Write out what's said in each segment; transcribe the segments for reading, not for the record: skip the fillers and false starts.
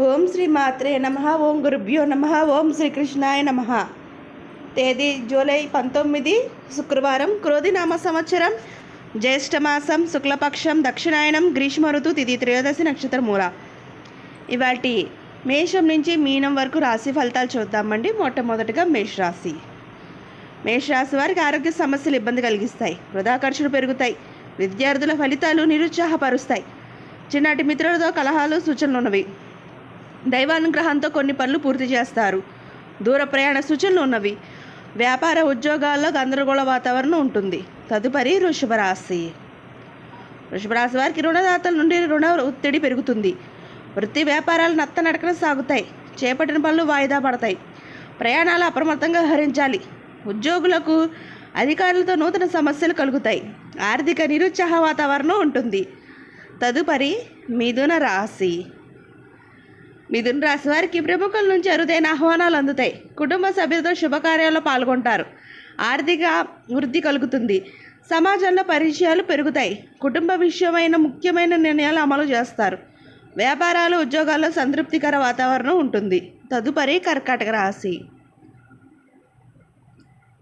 ఓం శ్రీ మాత్రే నమః. ఓం గురుభ్యో నమః. ఓం శ్రీకృష్ణాయ నమః. తేదీ జూలై 19 శుక్రవారం, క్రోధినామ సంవత్సరం, జ్యేష్ఠమాసం, శుక్లపక్షం, దక్షిణాయనం, గ్రీష్మ ఋతు, తిథి త్రయోదశి, నక్షత్ర మూల. ఇవాటి మేషం నుంచి మీనం వరకు రాశి ఫలితాలు చూద్దామండి. మొట్టమొదటిగా మేషరాశి. మేషరాశి వారికి ఆరోగ్య సమస్యలు ఇబ్బంది కలిగిస్తాయి. వృధా ఖర్చులు పెరుగుతాయి. విద్యార్థుల ఫలితాలు నిరుత్సాహపరుస్తాయి. చిన్నటి మిత్రులతో కలహాలు సూచనలు ఉన్నవి. దైవానుగ్రహంతో కొన్ని పనులు పూర్తి చేస్తారు. దూర ప్రయాణ సూచనలు ఉన్నవి. వ్యాపార ఉద్యోగాల్లో గందరగోళ వాతావరణం ఉంటుంది. తదుపరి వృషభ రాశి. వృషభ రాశి వారికి రుణదాతల నుండి రుణ ఒత్తిడి పెరుగుతుంది. వృత్తి వ్యాపారాలు నత్తనడకన సాగుతాయి. చేపట్టిన పనులు వాయిదా పడతాయి. ప్రయాణాలు అప్రమత్తంగా వ్యవహరించాలి. ఉద్యోగులకు అధికారులతో నూతన సమస్యలు కలుగుతాయి. ఆర్థిక నిరుత్సాహ వాతావరణం ఉంటుంది. తదుపరి మిథున రాశి. మిథున రాశి వారికి ప్రముఖుల నుంచి అరుదైన ఆహ్వానాలు అందుతాయి. కుటుంబ సభ్యులతో శుభకార్యాల్లో పాల్గొంటారు. ఆర్థిక వృద్ధి కలుగుతుంది. సమాజంలో పరిచయాలు పెరుగుతాయి. కుటుంబ విషయమైన ముఖ్యమైన నిర్ణయాలు అమలు చేస్తారు. వ్యాపారాలు ఉద్యోగాల్లో సంతృప్తికర వాతావరణం ఉంటుంది. తదుపరి కర్కాటక రాశి.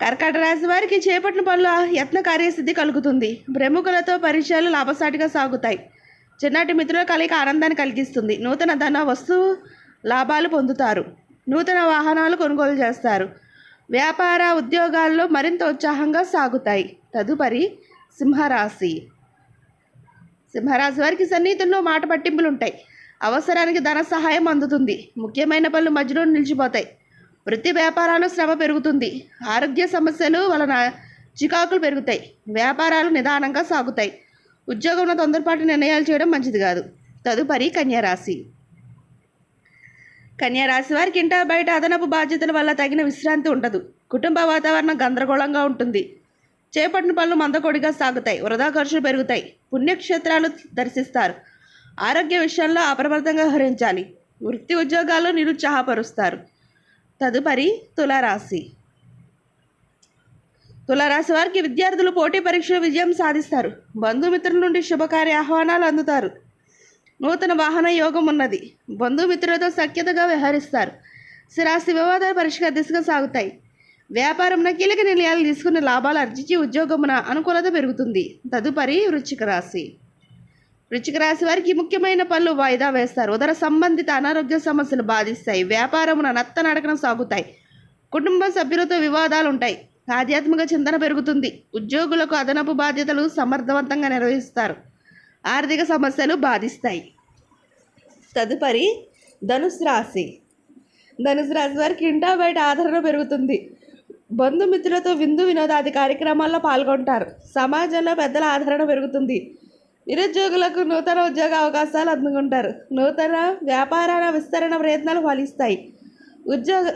కర్కాటక రాశి వారికి చేపట్టిన పనుల యత్న కార్యసిద్ధి కలుగుతుంది. ప్రముఖులతో పరిచయాలు లాభసాటిగా సాగుతాయి. చిన్నటి మిత్రుల కలయిక ఆనందాన్ని కలిగిస్తుంది. నూతన ధన వస్తువు లాభాలు పొందుతారు. నూతన వాహనాలు కొనుగోలు చేస్తారు. వ్యాపార ఉద్యోగాల్లో మరింత ఉత్సాహంగా సాగుతాయి. తదుపరి సింహరాశి. సింహరాశి వారికి సన్నిహితుల్లో మాట పట్టింపులు ఉంటాయి. అవసరానికి ధన సహాయం అందుతుంది. ముఖ్యమైన పనులు మధ్యలో నిలిచిపోతాయి. వృత్తి వ్యాపారాలు శ్రమ పెరుగుతుంది. ఆరోగ్య సమస్యలు వలన చికాకులు పెరుగుతాయి. వ్యాపారాలు నిదానంగా సాగుతాయి. ఉద్యోగంలో తొందరపాటు నిర్ణయాలు చేయడం మంచిది కాదు. తదుపరి కన్యారాశి. కన్యారాశి వారికి ఇంట బయట అదనపు బాధ్యతల వల్ల తగిన విశ్రాంతి ఉండదు. కుటుంబ వాతావరణం గందరగోళంగా ఉంటుంది. చేపట్టిన పనులు మందకొడిగా సాగుతాయి. వృధా ఖర్చులు పెరుగుతాయి. పుణ్యక్షేత్రాలు దర్శిస్తారు. ఆరోగ్య విషయంలో అప్రమత్తంగా వ్యవహరించాలి. వృత్తి ఉద్యోగాలు నిరుత్సాహపరుస్తారు. తదుపరి తులారాశి. తులారాశి వారికి విద్యార్థులు పోటీ పరీక్షలో విజయం సాధిస్తారు. బంధుమిత్రుల నుండి శుభకార్య ఆహ్వానాలు అందుతారు. నూతన వాహన యోగం ఉన్నది. బంధుమిత్రులతో సఖ్యతగా వ్యవహరిస్తారు. స్థిరాస్తి వివాదాలు పరిష్కార దిశగా సాగుతాయి. వ్యాపారంలో కీలక నిర్ణయాలు తీసుకుని లాభాలు ఆర్జించి ఉద్యోగమున అనుకూలత పెరుగుతుంది. తదుపరి వృశ్చిక రాశి. వృశ్చిక రాశి వారికి ముఖ్యమైన పనులు వాయిదా వేస్తారు. ఉదర సంబంధిత అనారోగ్య సమస్యలు బాధిస్తాయి. వ్యాపారమున నత్తనడకన సాగుతాయి. కుటుంబ సభ్యులతో వివాదాలు ఉంటాయి. ఆధ్యాత్మిక చింతన పెరుగుతుంది. ఉద్యోగులకు అదనపు బాధ్యతలు సమర్థవంతంగా నిర్వహిస్తారు. ఆర్థిక సమస్యలు బాధిస్తాయి. తదుపరి ధనుసు రాశి. ధనుసు రాశి వారికి ఇంటా బయట ఆదరణ పెరుగుతుంది. బంధుమిత్రులతో విందు వినోదాది కార్యక్రమాల్లో పాల్గొంటారు. సమాజంలో పెద్దల ఆదరణ పెరుగుతుంది. నిరుద్యోగులకు నూతన ఉద్యోగ అవకాశాలు అందుకుంటారు. నూతన వ్యాపారాల విస్తరణ ప్రయత్నాలు ఫలిస్తాయి.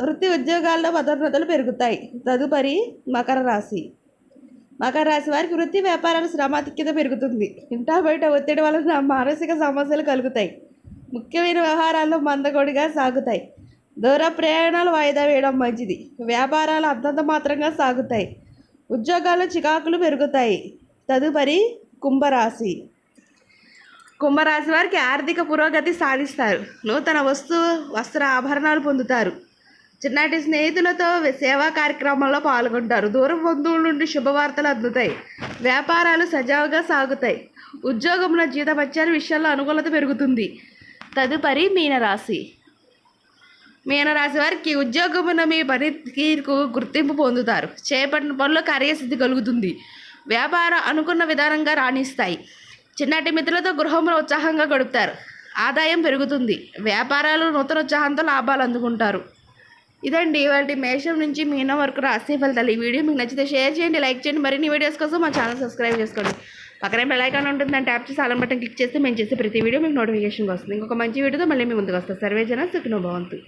వృత్తి ఉద్యోగాల్లో పదోన్నతులు పెరుగుతాయి. తదుపరి మకర రాశి. మకర రాశి వారికి వృత్తి వ్యాపారాల శ్రమాధిక్యత పెరుగుతుంది. ఇంటా బయట ఒత్తిడి వలన మానసిక సమస్యలు కలుగుతాయి. ముఖ్యమైన వ్యవహారాల్లో మందకొడిగా సాగుతాయి. దూర ప్రయాణాలు వాయిదా వేయడం మంచిది. వ్యాపారాలు అంతంత మాత్రంగా సాగుతాయి. ఉద్యోగాల్లో చికాకులు పెరుగుతాయి. తదుపరి కుంభరాశి. కుంభరాశి వారికి ఆర్థిక పురోగతి సాధిస్తారు. నూతన వస్త్ర ఆభరణాలు పొందుతారు. చిన్నటి స్నేహితులతో సేవా కార్యక్రమాల్లో పాల్గొంటారు. దూరం బంధువుల నుండి శుభవార్తలు అందుతాయి. వ్యాపారాలు సజావుగా సాగుతాయి. ఉద్యోగంలో జీతభత్యాల విషయాల్లో అనుకూలత పెరుగుతుంది. తదుపరి మీనరాశి. మీనరాశి వారికి ఉద్యోగమున మీ పనితీరుకు గుర్తింపు పొందుతారు. చేపట్టిన పనుల్లో కార్యసిద్ధి కలుగుతుంది. వ్యాపారం అనుకున్న విధానంగా రాణిస్తాయి. చిన్నటి మిత్రులతో గృహంలో ఉత్సాహంగా గడుపుతారు. ఆదాయం పెరుగుతుంది. వ్యాపారాలు నూతన ఉత్సాహంతో లాభాలు అందుకుంటారు. ఇదండి ఇవాళ మేషం నుంచి మీనం వరకు రాశి ఫలితాలు. ఈ వీడియో మీకు నచ్చితే షేర్ చేయండి, లైక్ చేయండి. మరిన్ని వీడియోస్ కోసం మా ఛానల్ సబ్స్క్రైబ్ చేసుకోండి. పక్కనే బెల్ ఐకాన్ ఉంటుందని ట్యాప్ చేసి ఆల్ బటన్ క్లిక్ చేస్తే మేము చేసే ప్రతి వీడియో మీకు నోటిఫికేషన్ వస్తుంది. ఇంకొక మంచి వీడియోతో మళ్ళీ మీ ముందుకు వస్తాం. సర్వేజన సుఖినో భవంతు.